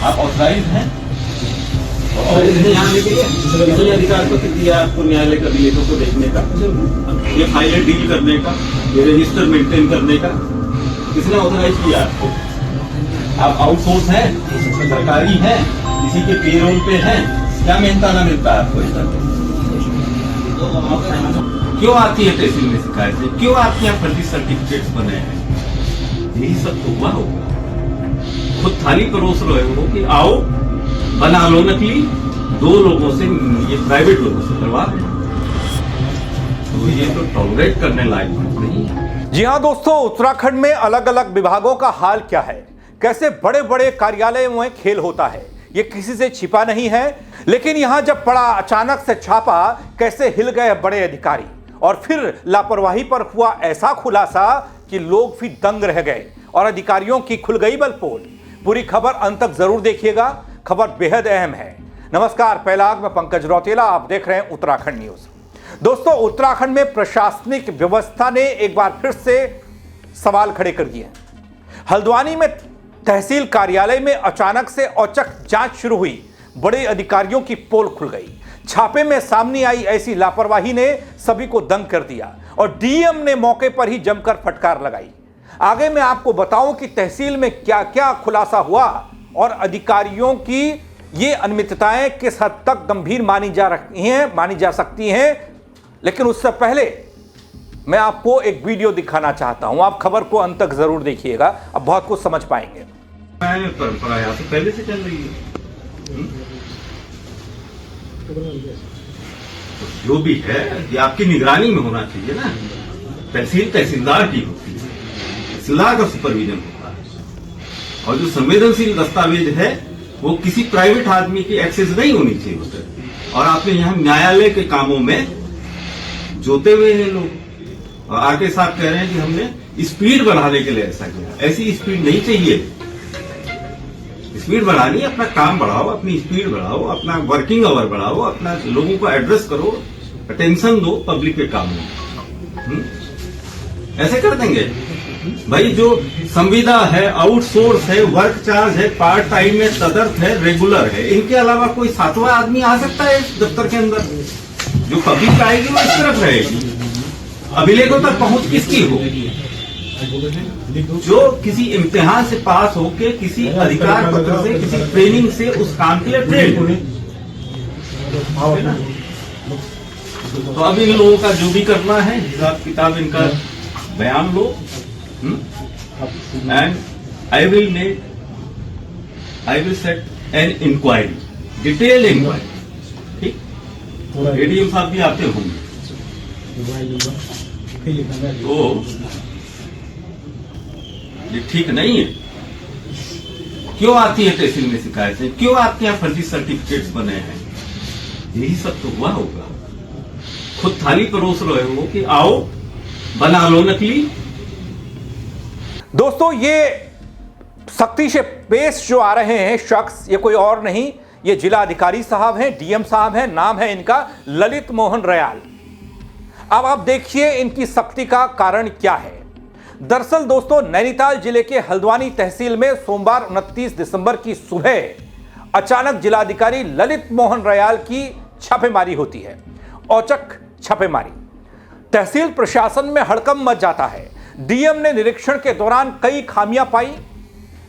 आप ऑथराइज हैं? यहाँ लेके किसने अधिकार को दिया आपको न्यायालय का अभिलेखों को देखने का, ये फाइलें डील करने का, ये रजिस्टर मेंटेन करने का किसने ऑथराइज किया आपको? आप आउटसोर्स हैं, सरकारी हैं, किसी के पेरोल पे हैं, क्या मेहनताना मिलता है आपको इस तरह? क्यों आती है तहसील में शिकायतें? क्यों आपके यहाँ फर्जी सर्टिफिकेट्स बने हैं? यही सब तो हुआ होगा। खुद थाली परोस रहे हो कि आओ बना लो नकली, दो लोगों से, ये प्राइवेट लोगों से करवा दो, तो ये तो टॉलरेट करने लायक नहीं है। जी हाँ दोस्तों, उत्तराखंड में अलग अलग विभागों का हाल क्या है, कैसे बड़े बड़े कार्यालयों में खेल होता है, ये किसी से छिपा नहीं है। लेकिन यहां जब पड़ा अचानक से छापा, कैसे हिल गए बड़े अधिकारी, और फिर लापरवाही पर हुआ ऐसा खुलासा कि लोग भी दंग रह गए और अधिकारियों की खुल गई बलपोल। पूरी खबर अंत तक जरूर देखिएगा, खबर बेहद अहम है। नमस्कार, पहलाग में पंकज रौतेला, आप देख रहे हैं उत्तराखंड न्यूज। दोस्तों, उत्तराखंड में प्रशासनिक व्यवस्था ने एक बार फिर से सवाल खड़े कर दिए। हल्द्वानी में तहसील कार्यालय में अचानक से औचक जांच शुरू हुई, बड़े अधिकारियों की पोल खुल गई। छापे में सामने आई ऐसी लापरवाही ने सभी को दंग कर दिया और डीएम ने मौके पर ही जमकर फटकार लगाई। आगे मैं आपको बताऊं कि तहसील में क्या क्या खुलासा हुआ और अधिकारियों की ये अनियमितताएं किस हद तक गंभीर मानी जा सकती हैं। लेकिन उससे पहले मैं आपको एक वीडियो दिखाना चाहता हूं, आप खबर को अंत तक जरूर देखिएगा, अब बहुत कुछ समझ पाएंगे। परंपरा यहाँ से पहले से चल रही है। तो जो भी है ये आपकी निगरानी में होना चाहिए ना। तहसील तहसीलदार की होती है, तहसीलदार का सुपरविजन होता है, और जो संवेदनशील दस्तावेज है वो किसी प्राइवेट आदमी की एक्सेस नहीं होनी चाहिए उस पर। और आपने यहाँ न्यायालय के कामों में जोते हुए हैं लोग, और आके साहब कह रहे हैं कि हमने स्पीड बढ़ाने के लिए ऐसा किया। ऐसी स्पीड नहीं चाहिए। स्पीड बढ़ानी, अपना काम बढ़ाओ, अपनी स्पीड बढ़ाओ, अपना वर्किंग आवर बढ़ाओ, अपना लोगों को एड्रेस करो, अटेंशन दो पब्लिक के काम में। ऐसे कर देंगे भाई? जो संविदा है, आउटसोर्स है, वर्क चार्ज है, पार्ट टाइम है, तदर्थ है, रेगुलर है, इनके अलावा कोई सातवां आदमी आ सकता है इस दफ्तर के अंदर? जो पब्लिक आएगी वो इस तरफ रहेगी। अभिलेखों तक पहुंच किसकी होगी? जो किसी इम्तिहान से पास होके, किसी अधिकार पत्र से, किसी ट्रेनिंग से उस काम के लिए ट्रेन हो। तो अब इन लोगों का जो भी करना है, हिसाब किताब इनका बयान लो, and I will set an inquiry, detail inquiry. ठीक, एडीएम साहब भी आते होंगे, तो ये ठीक नहीं है। क्यों आती है तहसील में शिकायतें? क्यों आपके यहाँ फर्जी सर्टिफिकेट्स बने हैं? यही सब तो हुआ होगा। खुद थाली परोस रहे हो कि आओ बना लो नकली। दोस्तों, ये सख्ती से पेश जो आ रहे हैं शख्स, ये कोई और नहीं, ये जिला अधिकारी साहब हैं, डीएम साहब हैं, नाम है इनका ललित मोहन रयाल। अब आप देखिए इनकी सख्ती का कारण क्या है। दरअसल दोस्तों, नैनीताल जिले के हल्द्वानी तहसील में सोमवार 29 दिसंबर की सुबह अचानक जिलाधिकारी ललित मोहन रयाल की छापेमारी होती है। औचक छापेमारी, तहसील प्रशासन में हड़कंप मच जाता है। डीएम ने निरीक्षण के दौरान कई खामियां पाई,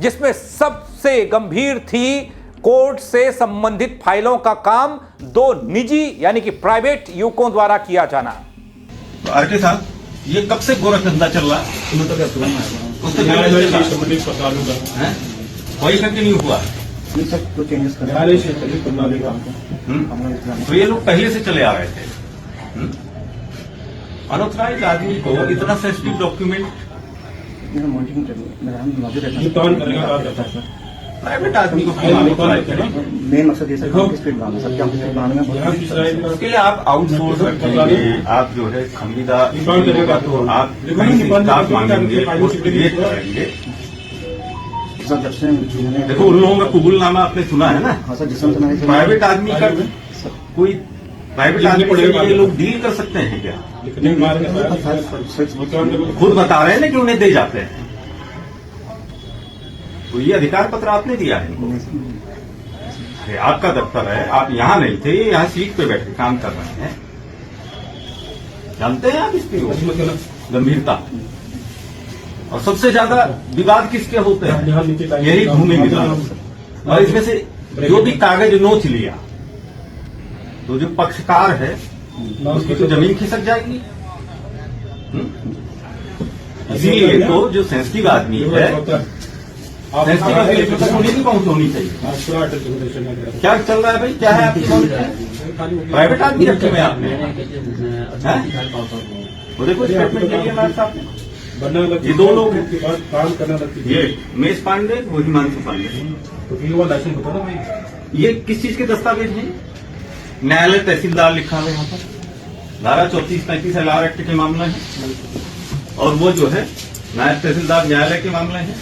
जिसमें सबसे गंभीर थी कोर्ट से संबंधित फाइलों का काम दो निजी यानी कि प्राइवेट युवकों द्वारा किया जाना। तो आरके साहब, ये कब से गोरख धंधा चल रहा है? कोई कंटिन्यू हुआ? तो ये लोग पहले से चले आ रहे थे। अनऑथराइज्ड आदमी को इतना सेंसिटिव डॉक्यूमेंट प्राइवेट आदमी को मेन मकसद ये सर स्पीड बढ़ाना, सर क्या स्पीड बढ़ाने में उसके लिए आप आउटसोर्स रखेंगे, आप जो है संविदा तो आप स्टाफ मांगेंगे, पोस्ट क्रिएट करेंगे। सर जब से देखो, उन लोगों का कबूलनामा आपने सुना है ना? हाँ सर, जिसमें प्राइवेट आदमी का कोई प्राइवेट आदमी से ये लोग डील कर सकते हैं क्या? खुद बता रहे हैं ना कि उन्हें दे जाते हैं। तो ये अधिकार पत्र आपने दिया है इनको। ये आपका दफ्तर है, आप यहाँ नहीं थे, यहाँ सीट पे बैठे काम कर रहे हैं। जानते हैं आप इसकी गंभीरता। और सबसे ज्यादा विवाद किसके होते हैं? यही भूमि विवाद। और इसमें से जो भी कागज नोच लिया तो जो पक्षकार है उसकी तो जमीन खिसक जाएगी। इसीलिए तो जो सेंसिटिव आदमी है, सेंसिटिव आदमी तक उन्हीं की पहुंच होनी चाहिए। क्या चल रहा है भाई? क्या है आपकी प्राइवेट आदमी रखे हुए आपने? वो देखो स्टेटमेंट के लिए हमारे साथ ये दो लोग हैं, काम करना लगती है। ये उमेश पांडे, वो हिमांशु पांडे। तो फिर वो लाइसेंस बता दो भाई। ये किस चीज के दस्तावेज हैं? न्यायालय तहसीलदार लिखा है यहाँ पर, धारा 34-35 LR एक्ट के मामला है। और वो जो है नायब तहसीलदार न्यायालय के मामले हैं।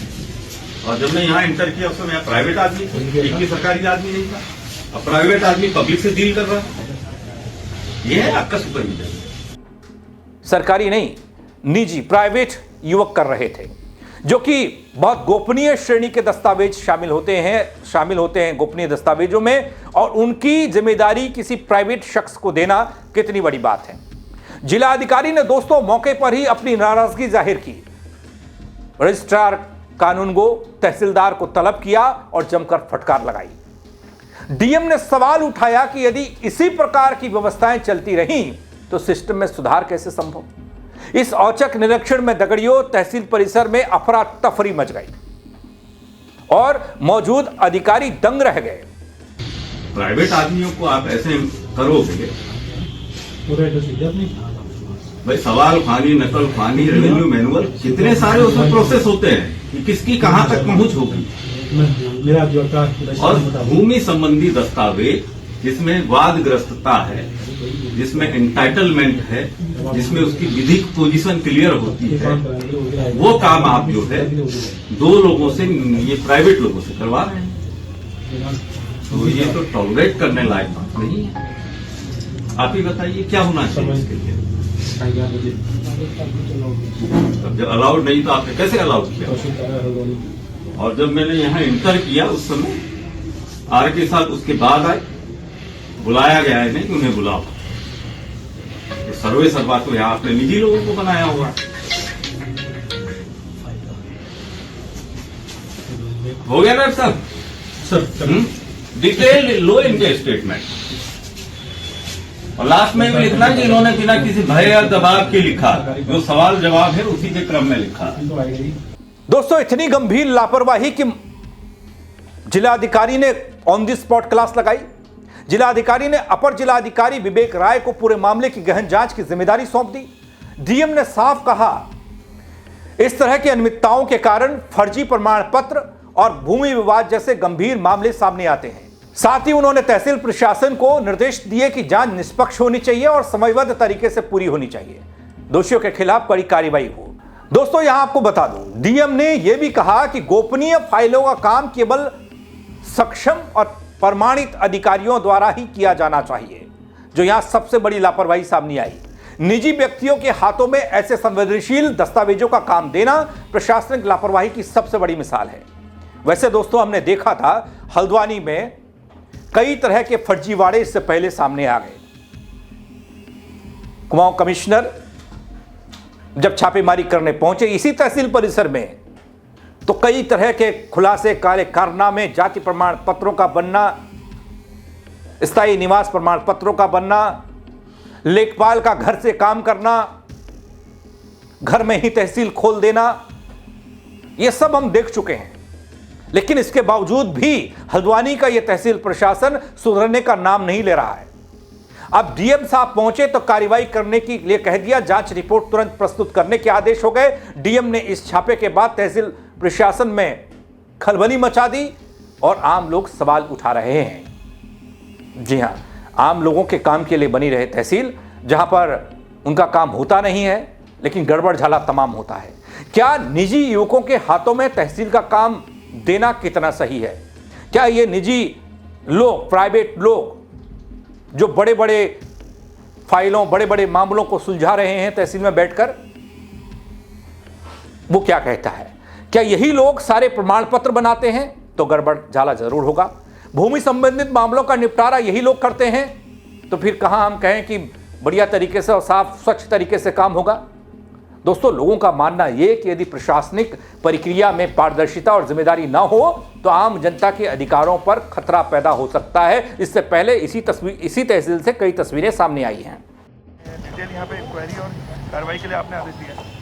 और जब मैं यहाँ इंटर किया उस समय प्राइवेट आदमी था, एक भी सरकारी आदमी नहीं था। अब प्राइवेट आदमी पब्लिक से डील कर रहा है। ये है आपका सुपरविजन। सरकारी नहीं, निजी प्राइवेट युवक कर रहे थे, जो कि बहुत गोपनीय श्रेणी के दस्तावेज शामिल होते हैं गोपनीय दस्तावेजों में। और उनकी जिम्मेदारी किसी प्राइवेट शख्स को देना कितनी बड़ी बात है। जिला अधिकारी ने दोस्तों मौके पर ही अपनी नाराजगी जाहिर की। रजिस्ट्रार कानूनगो तहसीलदार को तलब किया और जमकर फटकार लगाई। डीएम ने सवाल उठाया कि यदि इसी प्रकार की व्यवस्थाएं चलती रहीं तो सिस्टम में सुधार कैसे संभव। इस औचक निरीक्षण में दगड़ियों तहसील परिसर में अफरा तफरी मच गई और मौजूद अधिकारी दंग रह गए। प्राइवेट आदमियों को आप ऐसे करोगे भाई, सवाल खानी, नकल खानी, रेवेन्यू मैनुअल, कितने सारे उसमें प्रोसेस होते हैं कि किसकी कहां तक पहुंच होगी। और भूमि संबंधी दस्तावेज जिसमें वादग्रस्तता है, जिसमें एंटाइटलमेंट है, जिसमें उसकी विधिक पोजीशन क्लियर होती है, वो काम आप जो है दो लोगों से, ये प्राइवेट लोगों से करवा रहे हैं। तो ये तो टॉलरेट करने लायक बात नहीं है। आप ही बताइए क्या होना चाहिए इसके लिए। जब अलाउड नहीं तो आपने कैसे अलाउड किया? और जब मैंने यहाँ इंटर किया उस समय आर के साथ उसके बाद आए, बुलाया गया है नहीं कि उन्हें बुलाओ। सर्वे सर्वा तो यहाँ आपने निजी लोगों को बनाया हुआ। हो गया ना सर? डिटेल लो इनके स्टेटमेंट। और लास्ट में भी लिखना कि इन्होंने बिना किसी भय या दबाव के लिखा, जो सवाल जवाब है उसी के क्रम में लिखा। दोस्तों इतनी गंभीर लापरवाही कि जिलाधिकारी ने ऑन द स्पॉट क्लास लगाई। जिलाधिकारी ने अपर जिलाधिकारी विवेक राय को पूरे मामले की गहन जांच की जिम्मेदारी सौंप दी। डीएम ने साफ कहा, इस तरह की अनियमितताओं के कारण फर्जी प्रमाण पत्र और भूमि विवाद जैसे गंभीर मामले सामने आते हैं। साथ ही उन्होंने तहसील प्रशासन को निर्देश दिए कि जांच निष्पक्ष होनी चाहिए और समयबद्ध तरीके से पूरी होनी चाहिए। दोषियों के खिलाफ कड़ी कार्रवाई हो। दोस्तों यहां आपको बता दूं, डीएम ने यह भी कहा कि गोपनीय फाइलों का काम केवल सक्षम और प्रमाणित अधिकारियों द्वारा ही किया जाना चाहिए, जो यहां सबसे बड़ी लापरवाही सामने आई। निजी व्यक्तियों के हाथों में ऐसे संवेदनशील दस्तावेजों का काम देना प्रशासनिक लापरवाही की सबसे बड़ी मिसाल है। वैसे दोस्तों हमने देखा था हल्द्वानी में कई तरह के फर्जीवाड़े इससे पहले सामने आ गए। कुमाऊं कमिश्नर जब छापेमारी करने पहुंचे इसी तहसील परिसर में, तो कई तरह के खुलासे, काले कारनामे, जाति प्रमाण पत्रों का बनना, स्थायी निवास प्रमाण पत्रों का बनना, लेखपाल का घर से काम करना, घर में ही तहसील खोल देना, यह सब हम देख चुके हैं। लेकिन इसके बावजूद भी हल्द्वानी का यह तहसील प्रशासन सुधरने का नाम नहीं ले रहा है। अब डीएम साहब पहुंचे तो कार्रवाई करने के लिए कह दिया, जांच रिपोर्ट तुरंत प्रस्तुत करने के आदेश हो गए। डीएम ने इस छापे के बाद तहसील प्रशासन में खलबली मचा दी और आम लोग सवाल उठा रहे हैं। जी हां, आम लोगों के काम के लिए बनी रहे तहसील, जहां पर उनका काम होता नहीं है लेकिन गड़बड़ झाला तमाम होता है। क्या निजी युवकों के हाथों में तहसील का काम देना कितना सही है? क्या ये निजी लोग, प्राइवेट लोग जो बड़े बड़े फाइलों, बड़े बड़े मामलों को सुलझा रहे हैं तहसील में बैठकर, वो क्या कहता है? क्या यही लोग सारे प्रमाण पत्र बनाते हैं? तो गड़बड़ झाला जरूर होगा। भूमि संबंधित मामलों का निपटारा यही लोग करते हैं, तो फिर कहां हम कहें कि बढ़िया तरीके से और साफ स्वच्छ तरीके से काम होगा। दोस्तों, लोगों का मानना यह कि यदि प्रशासनिक प्रक्रिया में पारदर्शिता और जिम्मेदारी ना हो तो आम जनता के अधिकारों पर खतरा पैदा हो सकता है। इससे पहले इसी तहसील से कई तस्वीरें सामने आई हैं। डिटेल यहाँ पे इंक्वायरी और कार्रवाई के लिए आपने आदेश दिया है।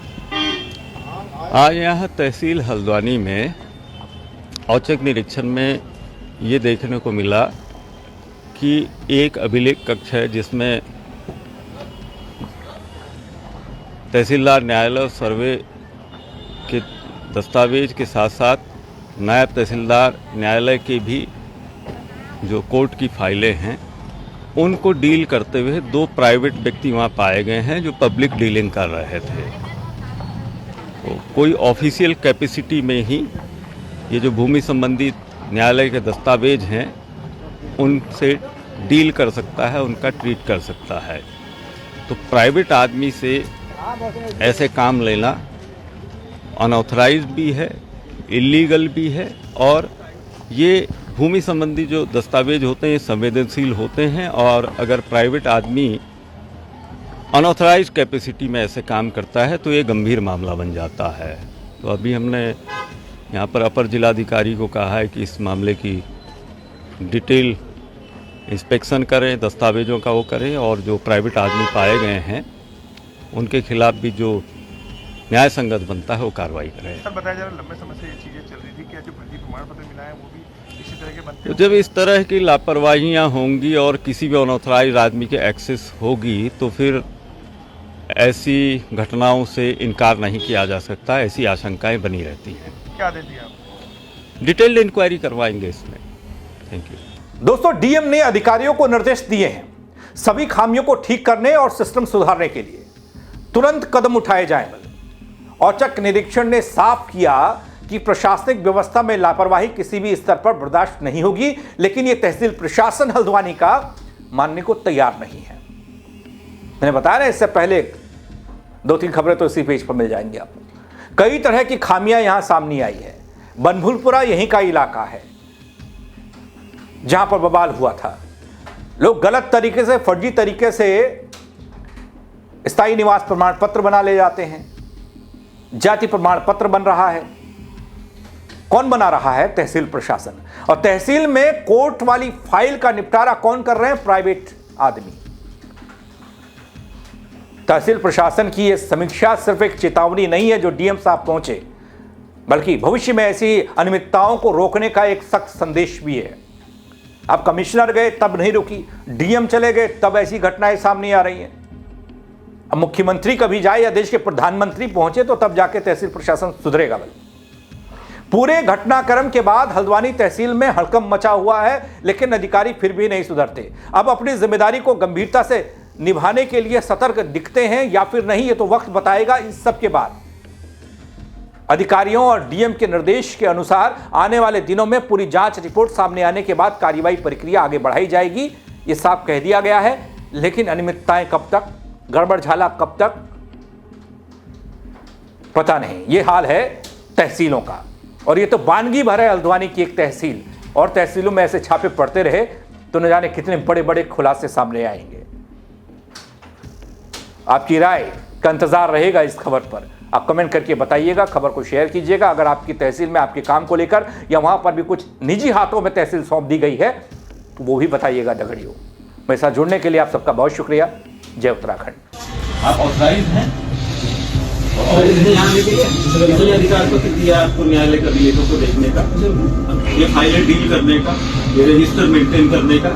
आज यहाँ तहसील हल्द्वानी में औचक निरीक्षण में ये देखने को मिला कि एक अभिलेख कक्ष है जिसमें तहसीलदार न्यायालय और सर्वे के दस्तावेज के साथ साथ नायब तहसीलदार न्यायालय के भी जो कोर्ट की फाइलें हैं उनको डील करते हुए दो प्राइवेट व्यक्ति वहाँ पाए गए हैं जो पब्लिक डीलिंग कर रहे थे। तो कोई ऑफिशियल कैपेसिटी में ही ये जो भूमि संबंधी न्यायालय के दस्तावेज हैं उनसे डील कर सकता है, उनका ट्रीट कर सकता है। तो प्राइवेट आदमी से ऐसे काम लेना अनऑथराइज्ड भी है, इलीगल भी है, और ये भूमि संबंधी जो दस्तावेज होते हैं ये संवेदनशील होते हैं, और अगर प्राइवेट आदमी अनऑथराइज्ड कैपेसिटी में ऐसे काम करता है तो ये गंभीर मामला बन जाता है। तो अभी हमने यहाँ पर अपर जिलाधिकारी को कहा है कि इस मामले की डिटेल इंस्पेक्शन करें, दस्तावेजों का वो करें, और जो प्राइवेट आदमी पाए गए हैं उनके खिलाफ भी जो न्याय संगत बनता है वो कार्रवाई करें। सर, बताया जा रहा है लंबे समय से ये चीज़ें चल रही थी कि जो फर्जी प्रमाण पत्र मिला है वो भी इसी तरह के बनते हैं। तो जब इस तरह की लापरवाहियाँ होंगी और किसी भी अनऑथराइज्ड आदमी के एक्सेस होगी तो फिर ऐसी घटनाओं से इनकार नहीं किया जा सकता, ऐसी आशंकाएं बनी रहती हैं। क्या आदेश दिया आप? डिटेल्ड इंक्वायरी करवाएंगे इसमें। Thank you. दोस्तों, डीएम ने अधिकारियों को निर्देश दिए हैं सभी खामियों को ठीक करने और सिस्टम सुधारने के लिए तुरंत कदम उठाए जाएं। औचक निरीक्षण ने साफ किया कि प्रशासनिक व्यवस्था में लापरवाही किसी भी स्तर पर बर्दाश्त नहीं होगी, लेकिन यह तहसील प्रशासन हल्द्वानी का मानने को तैयार नहीं है। मैंने बताया ना, इससे पहले 2-3 खबरें तो इसी पेज पर मिल जाएंगी आपको। कई तरह की खामियां यहां सामने आई है। बनभूलपुरा यहीं का इलाका है जहां पर बवाल हुआ था। लोग गलत तरीके से, फर्जी तरीके से स्थायी निवास प्रमाण पत्र बना ले जाते हैं, जाति प्रमाण पत्र बन रहा है। कौन बना रहा है? तहसील प्रशासन। और तहसील में कोर्ट वाली फाइल का निपटारा कौन कर रहे हैं? प्राइवेट आदमी। तहसील प्रशासन की यह समीक्षा सिर्फ एक चेतावनी नहीं है जो डीएम साहब पहुंचे, बल्कि भविष्य में ऐसी अनियमितताओं को रोकने का एक सख्त संदेश भी है। अब कमिश्नर गए तब नहीं रुकी, डीएम चले गए तब ऐसी घटनाएं सामने आ रही हैं। अब मुख्यमंत्री कभी जाए या देश के प्रधानमंत्री पहुंचे तो तब जाके तहसील प्रशासन सुधरेगा। पूरे घटनाक्रम के बाद हल्द्वानी तहसील में हड़कंप मचा हुआ है, लेकिन अधिकारी फिर भी नहीं सुधरते। अब अपनी जिम्मेदारी को गंभीरता से निभाने के लिए सतर्क दिखते हैं या फिर नहीं, ये तो वक्त बताएगा। इस सब के बाद अधिकारियों और डीएम के निर्देश के अनुसार आने वाले दिनों में पूरी जांच रिपोर्ट सामने आने के बाद कार्रवाई प्रक्रिया आगे बढ़ाई जाएगी, ये साफ कह दिया गया है। लेकिन अनियमितताएं कब तक, गड़बड़ झाला कब तक, पता नहीं। ये हाल है तहसीलों का, और ये तो वानगी भर है हल्द्वानी की एक तहसील। और तहसीलों में ऐसे छापे पड़ते रहे तो न जाने कितने बड़े बड़े खुलासे सामने आएंगे। आपकी राय का इंतजार रहेगा इस खबर पर। आप कमेंट करके बताइएगा, खबर को शेयर कीजिएगा। अगर आपकी तहसील में आपके काम को लेकर या वहां पर भी कुछ निजी हाथों में तहसील सौंप दी गई है तो वो भी बताइएगा दगड़ियों। मेरे साथ जुड़ने के लिए आप सबका बहुत शुक्रिया। जय उत्तराखंड। आप ऑथराइज हैं? यहाँ कितने अधिकार को दिया आपको न्यायालय का अभिलेखों को देखने का, ये फाइलें डील करने का, ये रजिस्टर मेंटेन करने का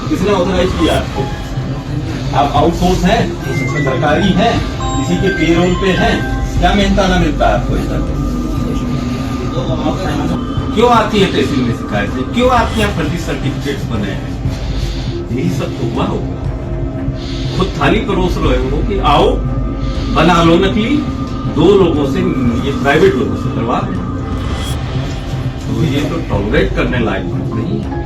किसने ऑथराइज किया आपको? आप आउटसोर्स हैं, सरकारी हैं, किसी के पेरोल पे हैं, क्या मिलता ना मिलता है आपको? इस तरह क्यों आती है तहसील में शिकायतें? क्यों आपके यहाँ फर्जी सर्टिफिकेट्स बने हैं? यही सब तो हुआ होगा। खुद थाली परोस रहे हो कि आओ बना लो नकली, 2 लोगों से, ये प्राइवेट लोगों से करवा दें, तो ये तो टॉलरेट करने लायक नहीं है।